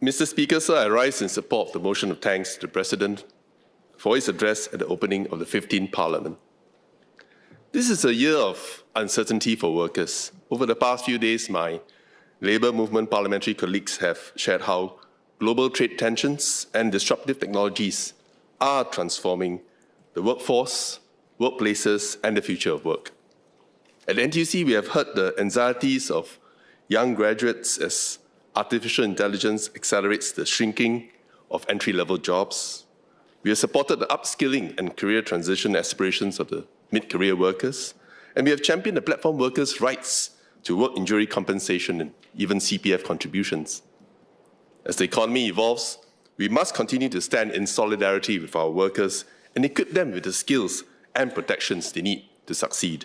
Mr. Speaker, sir, I rise in support of the motion of thanks to the President for his address at the opening of the 15th Parliament. This is a year of uncertainty for workers. Over the past few days, my Labour Movement parliamentary colleagues have shared how global trade tensions and disruptive technologies are transforming the workforce, workplaces, and the future of work. At NTUC, we have heard the anxieties of young graduates as artificial intelligence accelerates the shrinking of entry-level jobs. We have supported the upskilling and career transition aspirations of the mid-career workers, and we have championed the platform workers' rights to work injury compensation and even CPF contributions. As the economy evolves, we must continue to stand in solidarity with our workers and equip them with the skills and protections they need to succeed.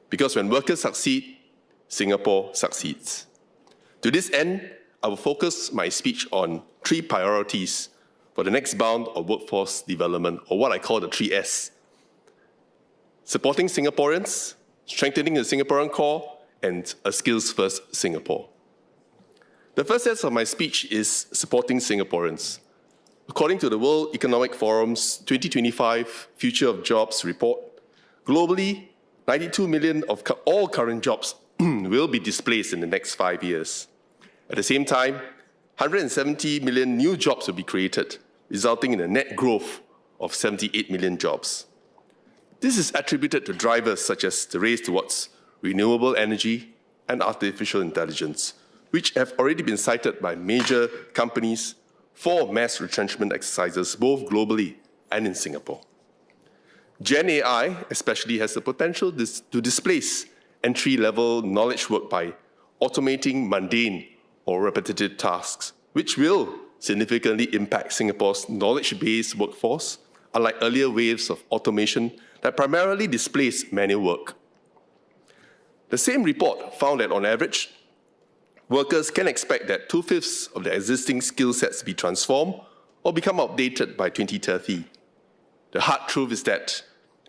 Because when workers succeed, Singapore succeeds. To this end, I will focus my speech on 3 priorities for the next bound of workforce development, or what I call the 3S. Supporting Singaporeans, strengthening the Singaporean core, and a skills-first Singapore. The first set of my speech is supporting Singaporeans. According to the World Economic Forum's 2025 Future of Jobs report, globally, 92 million of all current jobs will be displaced in the next 5 years. At the same time, 170 million new jobs will be created, resulting in a net growth of 78 million jobs. This is attributed to drivers such as the race towards renewable energy and artificial intelligence, which have already been cited by major companies for mass retrenchment exercises both globally and in Singapore. Gen AI especially has the potential to displace entry-level knowledge work by automating mundane or repetitive tasks, which will significantly impact Singapore's knowledge-based workforce, unlike earlier waves of automation that primarily displaced manual work. The same report found that, on average, workers can expect that 2/5 of their existing skill sets be transformed or become outdated by 2030. The hard truth is that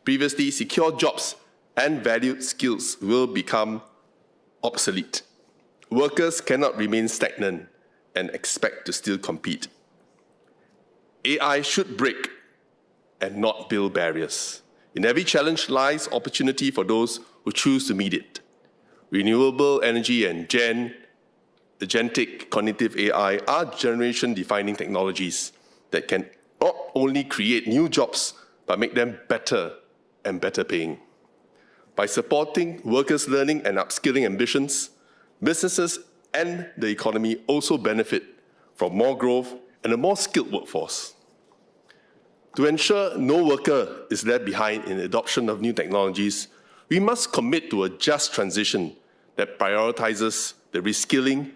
previously secure jobs and valued skills will become obsolete. Workers cannot remain stagnant and expect to still compete. AI should break and not build barriers. In every challenge lies opportunity for those who choose to meet it. Renewable energy and agentic cognitive AI are generation-defining technologies that can not only create new jobs, but make them better and better paying. By supporting workers' learning and upskilling ambitions, businesses and the economy also benefit from more growth and a more skilled workforce. To ensure no worker is left behind in the adoption of new technologies, we must commit to a just transition that prioritizes the reskilling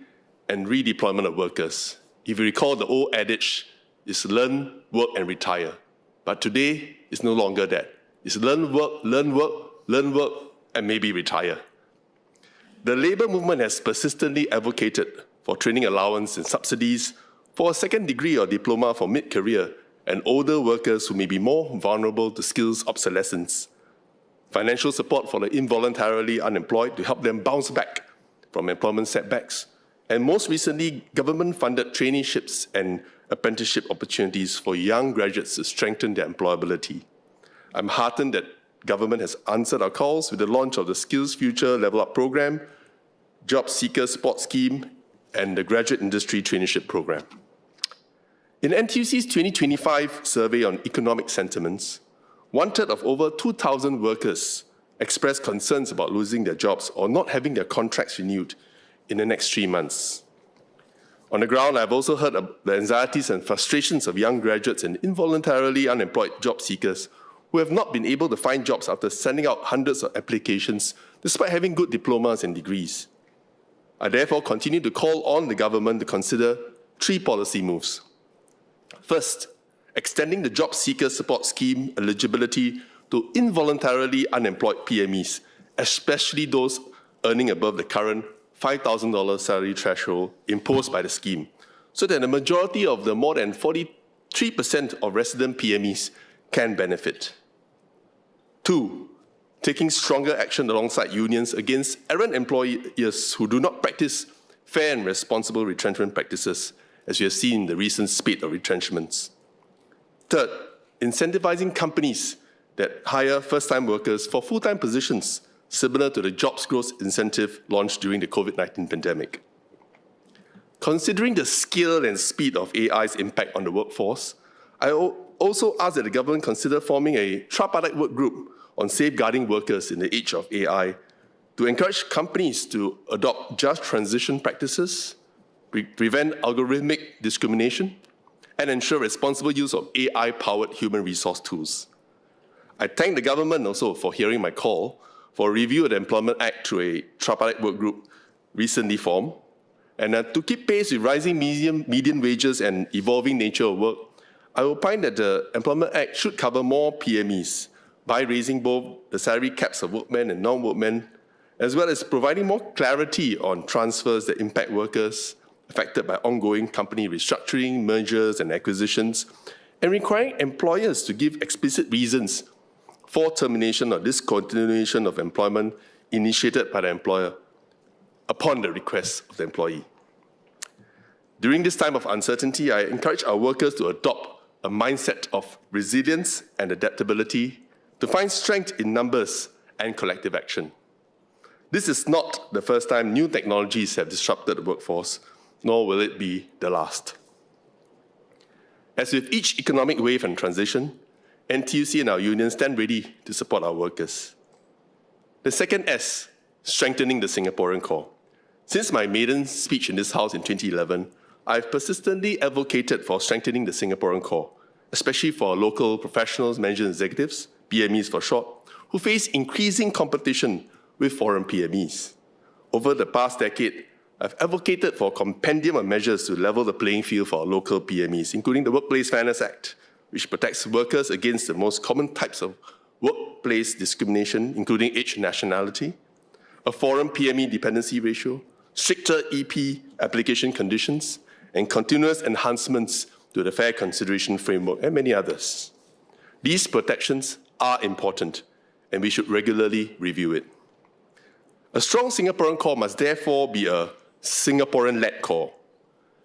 and redeployment of workers. If you recall, the old adage is learn, work, and retire. But today, it's no longer that. It's learn, work, and maybe retire. The Labour movement has persistently advocated for training allowance and subsidies for a second degree or diploma for mid-career and older workers who may be more vulnerable to skills obsolescence. Financial support for the involuntarily unemployed to help them bounce back from employment setbacks. And most recently, government-funded traineeships and apprenticeship opportunities for young graduates to strengthen their employability. I'm heartened that government has answered our calls with the launch of the Skills Future Level Up program, Job Seeker Support Scheme, and the Graduate Industry Traineeship program. In NTUC's 2025 survey on economic sentiments, 1/3 of over 2,000 workers expressed concerns about losing their jobs or not having their contracts renewed in the next 3 months. On the ground, I've also heard of the anxieties and frustrations of young graduates and involuntarily unemployed job seekers who have not been able to find jobs after sending out hundreds of applications despite having good diplomas and degrees. I therefore continue to call on the government to consider 3 policy moves. First, extending the Job Seeker Support Scheme eligibility to involuntarily unemployed PMEs, especially those earning above the current $5,000 salary threshold imposed by the scheme, so that the majority of the more than 43% of resident PMEs can benefit. 2, taking stronger action alongside unions against errant employers who do not practice fair and responsible retrenchment practices as we have seen in the recent spate of retrenchments. Third, incentivizing companies that hire first-time workers for full-time positions, similar to the jobs growth incentive launched during the COVID-19 pandemic. Considering the scale and speed of AI's impact on the workforce, I also ask that the government consider forming a tripartite work group on safeguarding workers in the age of AI to encourage companies to adopt just transition practices, prevent algorithmic discrimination, and ensure responsible use of AI-powered human resource tools. I thank the government also for hearing my call for a review of the Employment Act through a tripartite work group recently formed, and to keep pace with rising median wages and evolving nature of work, I will find that the Employment Act should cover more PMEs by raising both the salary caps of workmen and non-workmen, as well as providing more clarity on transfers that impact workers affected by ongoing company restructuring, mergers and acquisitions, and requiring employers to give explicit reasons for termination or discontinuation of employment initiated by the employer upon the request of the employee. During this time of uncertainty, I encourage our workers to adopt a mindset of resilience and adaptability to find strength in numbers and collective action. This is not the first time new technologies have disrupted the workforce, nor will it be the last. As with each economic wave and transition, NTUC and our unions stand ready to support our workers. The second S, strengthening the Singaporean core. Since my maiden speech in this House in 2011, I've persistently advocated for strengthening the Singaporean core, especially for local professionals, managers, executives, PMEs for short, who face increasing competition with foreign PMEs. Over the past decade, I've advocated for a compendium of measures to level the playing field for our local PMEs, including the Workplace Fairness Act, which protects workers against the most common types of workplace discrimination, including age and nationality, a foreign PME dependency ratio, stricter EP application conditions, and continuous enhancements to the Fair Consideration Framework, and many others. These protections are important, and we should regularly review it. A strong Singaporean core must therefore be a Singaporean-led core.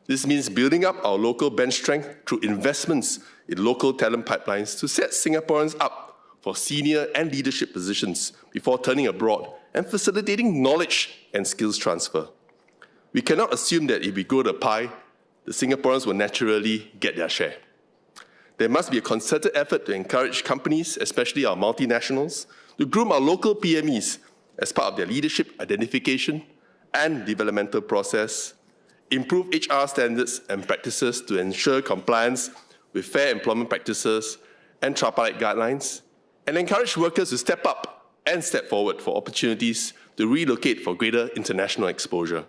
This means building up our local bench strength through investments in local talent pipelines to set Singaporeans up for senior and leadership positions before turning abroad and facilitating knowledge and skills transfer. We cannot assume that if we grow the pie, the Singaporeans will naturally get their share. There must be a concerted effort to encourage companies, especially our multinationals, to groom our local PMEs as part of their leadership identification and developmental process, improve HR standards and practices to ensure compliance with fair employment practices and tripartite guidelines, and encourage workers to step up and step forward for opportunities to relocate for greater international exposure.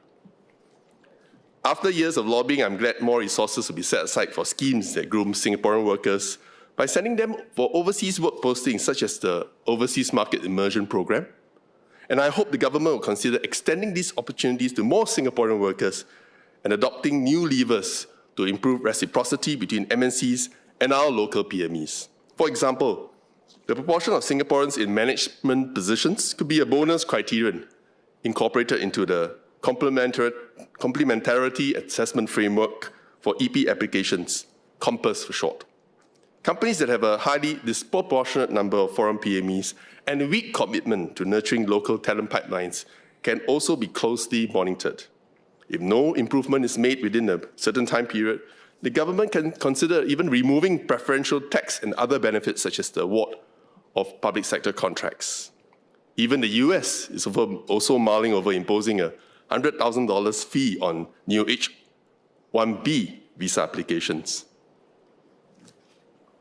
After years of lobbying, I'm glad more resources will be set aside for schemes that groom Singaporean workers by sending them for overseas work postings, such as the Overseas Market Immersion Program. And I hope the government will consider extending these opportunities to more Singaporean workers and adopting new levers to improve reciprocity between MNCs and our local PMEs. For example, the proportion of Singaporeans in management positions could be a bonus criterion incorporated into the Complementarity Assessment Framework for EP applications, COMPASS for short. Companies that have a highly disproportionate number of foreign PMEs and a weak commitment to nurturing local talent pipelines can also be closely monitored. If no improvement is made within a certain time period, the government can consider even removing preferential tax and other benefits such as the award of public sector contracts. Even the US is also mulling over imposing a $100,000 fee on new H-1B visa applications.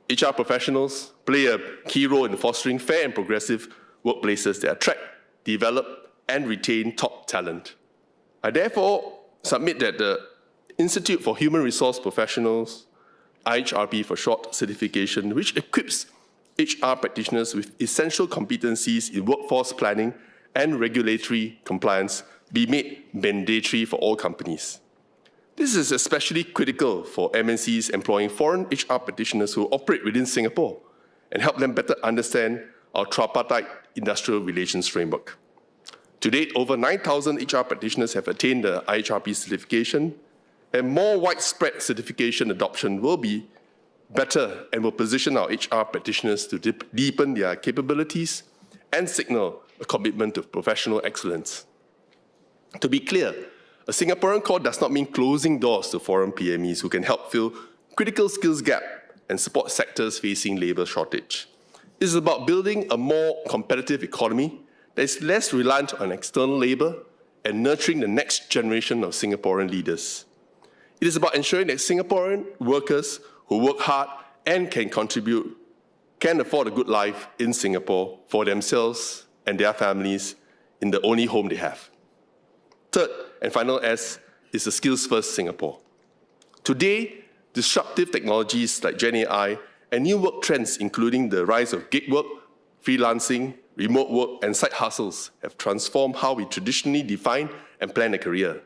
HR professionals play a key role in fostering fair and progressive workplaces that attract, develop, and retain top talent. I therefore submit that the Institute for Human Resource Professionals, IHRP for short, certification, which equips HR practitioners with essential competencies in workforce planning and regulatory compliance, be made mandatory for all companies. This is especially critical for MNCs employing foreign HR practitioners who operate within Singapore and help them better understand our tripartite industrial relations framework. To date, over 9,000 HR practitioners have attained the IHRP certification, and more widespread certification adoption will be better and will position our HR practitioners to deepen their capabilities and signal a commitment to professional excellence. To be clear, a Singaporean core does not mean closing doors to foreign PMEs who can help fill critical skills gap and support sectors facing labour shortage. It is about building a more competitive economy that is less reliant on external labour and nurturing the next generation of Singaporean leaders. It is about ensuring that Singaporean workers who work hard and can contribute can afford a good life in Singapore for themselves and their families in the only home they have. Third and final S is the skills-first Singapore. Today, disruptive technologies like Gen AI and new work trends, including the rise of gig work, freelancing, remote work, and side hustles, have transformed how we traditionally define and plan a career.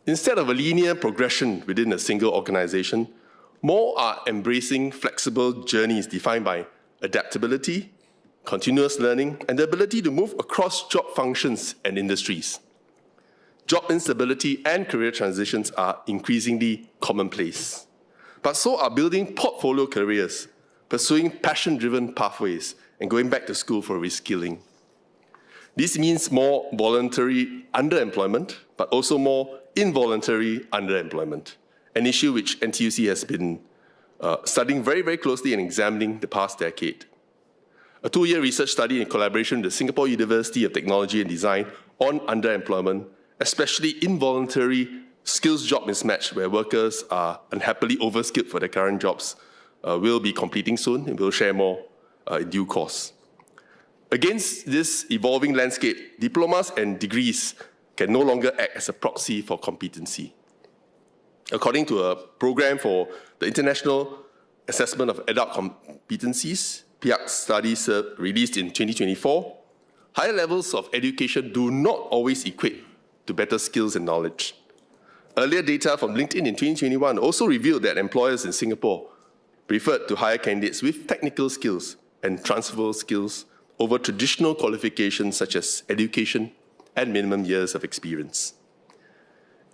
Instead of a linear progression within a single organization, more are embracing flexible journeys defined by adaptability, continuous learning, and the ability to move across job functions and industries. Job instability and career transitions are increasingly commonplace. But so are building portfolio careers, pursuing passion-driven pathways, and going back to school for reskilling. This means more voluntary underemployment, but also more involuntary underemployment, an issue which NTUC has been studying very, very closely and examining the past decade. A 2-year research study in collaboration with the Singapore University of Technology and Design on underemployment, especially involuntary skills job mismatch where workers are unhappily overskilled for their current jobs, will be completing soon, and we'll share more in due course. Against this evolving landscape, diplomas and degrees can no longer act as a proxy for competency. According to a program for the International Assessment of Adult Competencies, PIAC studies released in 2024, higher levels of education do not always equate to better skills and knowledge. Earlier data from LinkedIn in 2021 also revealed that employers in Singapore preferred to hire candidates with technical skills and transferable skills over traditional qualifications such as education and minimum years of experience.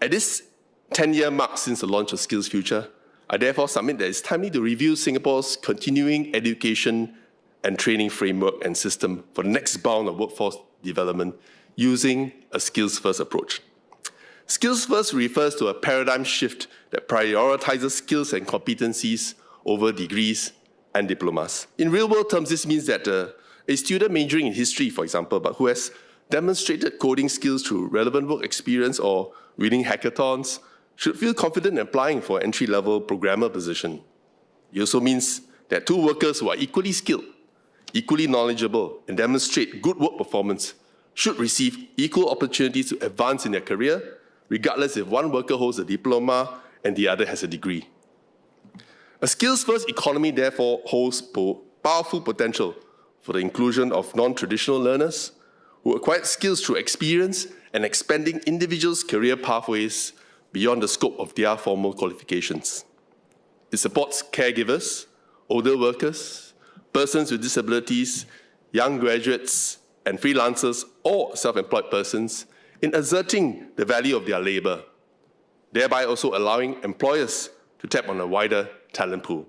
At this 10-year mark since the launch of Skills Future, I therefore submit that it's timely to review Singapore's continuing education and training framework and system for the next bound of workforce development using a skills-first approach. Skills-first refers to a paradigm shift that prioritizes skills and competencies over degrees and diplomas. In real-world terms, this means that a student majoring in history, for example, but who has demonstrated coding skills through relevant work experience or winning hackathons, should feel confident in applying for an entry-level programmer position. It also means that two workers who are equally skilled, equally knowledgeable, and demonstrate good work performance should receive equal opportunities to advance in their career, regardless if one worker holds a diploma and the other has a degree. A skills-first economy, therefore, holds powerful potential for the inclusion of non-traditional learners who acquired skills through experience and expanding individuals' career pathways beyond the scope of their formal qualifications. It supports caregivers, older workers, persons with disabilities, young graduates, and freelancers or self-employed persons in asserting the value of their labour, thereby also allowing employers to tap on a wider talent pool.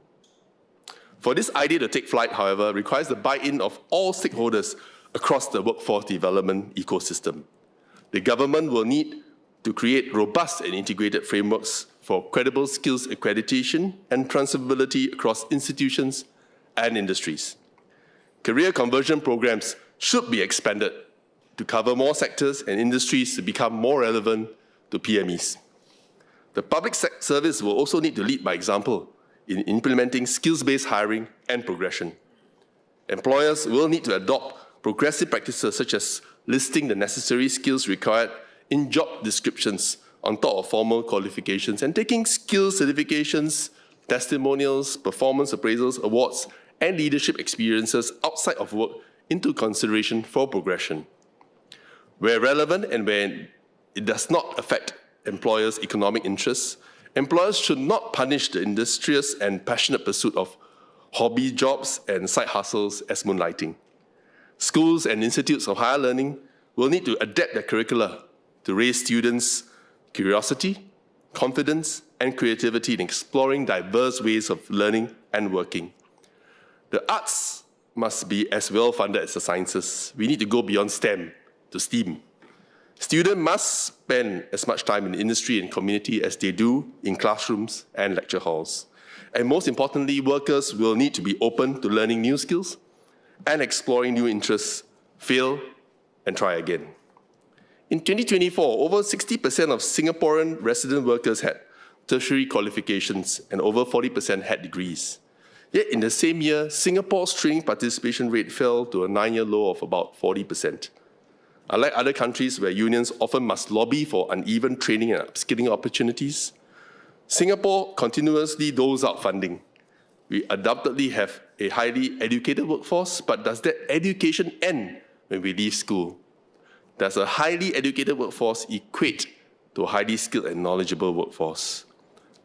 For this idea to take flight, however, requires the buy-in of all stakeholders across the workforce development ecosystem. The government will need to create robust and integrated frameworks for credible skills accreditation and transferability across institutions and industries. Career conversion programs should be expanded to cover more sectors and industries to become more relevant to PMEs. The public service will also need to lead by example in implementing skills-based hiring and progression. Employers will need to adopt progressive practices such as listing the necessary skills required in job descriptions on top of formal qualifications and taking skills certifications, testimonials, performance appraisals, awards, and leadership experiences outside of work into consideration for progression. Where relevant and where it does not affect employers' economic interests, employers should not punish the industrious and passionate pursuit of hobby jobs and side hustles as moonlighting. Schools and institutes of higher learning will need to adapt their curricula to raise students' curiosity, confidence, and creativity in exploring diverse ways of learning and working. The arts must be as well funded as the sciences. We need to go beyond STEM to STEAM. Students must spend as much time in industry and community as they do in classrooms and lecture halls. And most importantly, workers will need to be open to learning new skills and exploring new interests, fail and try again. In 2024, over 60% of Singaporean resident workers had tertiary qualifications and over 40% had degrees. Yet in the same year, Singapore's training participation rate fell to a 9-year low of about 40%. Unlike other countries where unions often must lobby for uneven training and upskilling opportunities, Singapore continuously doles out funding. We undoubtedly have a highly educated workforce, but does that education end when we leave school? Does a highly educated workforce equate to a highly skilled and knowledgeable workforce?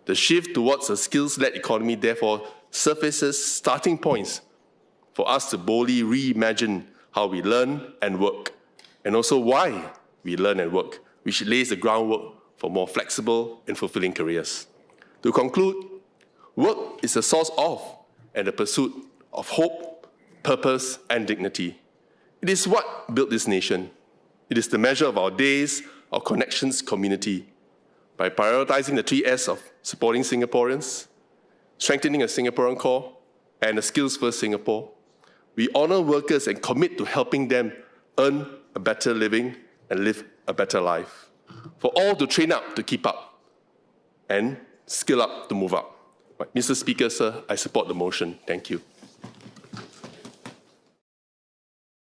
The shift towards a skills-led economy therefore surfaces starting points for us to boldly reimagine how we learn and work, and also why we learn and work, which lays the groundwork for more flexible and fulfilling careers. To conclude, work is the source of and the pursuit of hope, purpose, and dignity. It is what built this nation. It is the measure of our days, our connections, community. By prioritizing the 3 S of supporting Singaporeans, strengthening a Singaporean core, and a skills-first Singapore, we honor workers and commit to helping them earn a better living and live a better life. For all to train up to keep up and skill up to move up. Mr. Speaker, sir, I support the motion. Thank you.